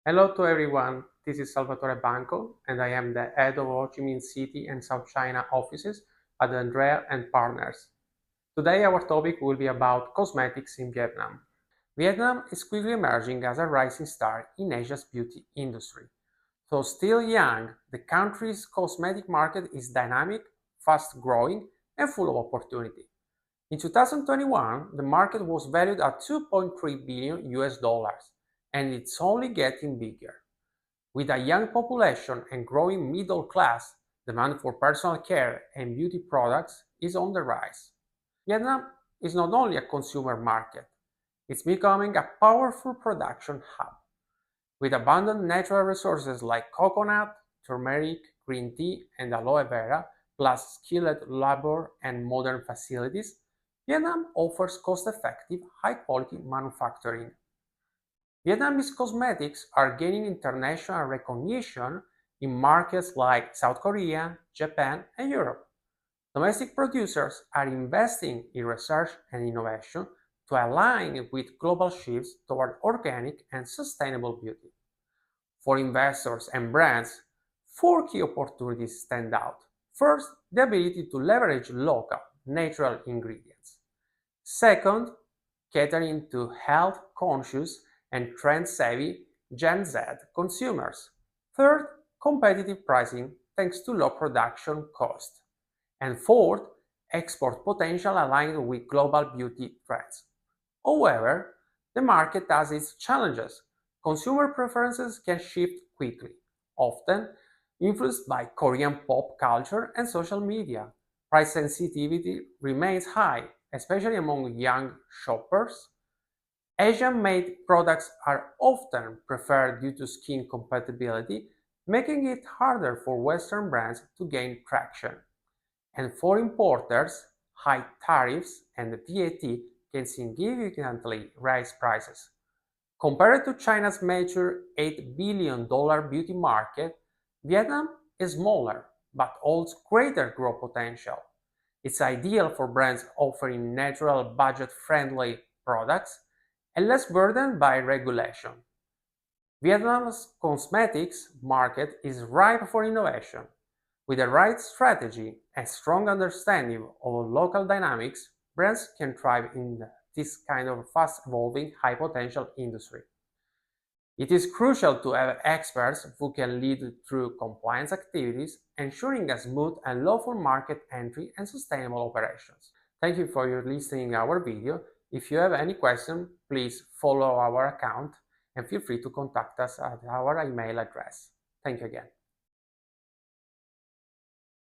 Hello to everyone, this is Salvatore Banco and I am the head of Ho Chi Minh City and South China offices at Andrea and Partners. Today our topic will be about cosmetics in Vietnam. Vietnam is quickly emerging as a rising star in Asia's beauty industry. Though still young, the country's cosmetic market is dynamic, fast growing, and full of opportunity. In 2021, the market was valued at 2.3 billion US dollars, and it's only getting bigger. With a young population and growing middle class, demand for personal care and beauty products is on the rise. Vietnam is not only a consumer market, it's becoming a powerful production hub. With abundant natural resources like coconut, turmeric, green tea, and aloe vera, plus skilled labor and modern facilities, Vietnam offers cost-effective, high-quality manufacturing. Vietnamese cosmetics are gaining international recognition in markets like South Korea, Japan, and Europe. Domestic producers are investing in research and innovation to align with global shifts toward organic and sustainable beauty. For investors and brands, four key opportunities stand out. First, the ability to leverage local, natural ingredients. Second, catering to health conscious and trend savvy Gen Z consumers. Third, competitive pricing thanks to low production cost. And fourth, export potential aligned with global beauty trends. However, the market has its challenges. Consumer preferences can shift quickly, often influenced by Korean pop culture and social media. Price sensitivity remains high, especially among young shoppers. Asian-made products are often preferred due to skin compatibility, making it harder for Western brands to gain traction. And for importers, high tariffs and VAT can significantly raise prices. Compared to China's mature $8 billion beauty market, Vietnam is smaller but holds greater growth potential. It's ideal for brands offering natural, budget-friendly products and less burdened by regulation. Vietnam's cosmetics market is ripe for innovation. With the right strategy and strong understanding of local dynamics, brands can thrive in this kind of fast evolving, high potential industry. It is crucial to have experts who can lead through compliance activities, ensuring a smooth and lawful market entry and sustainable operations. Thank you for your listening our video. If you have any question, please follow our account and feel free to contact us at our email address. Thank you again.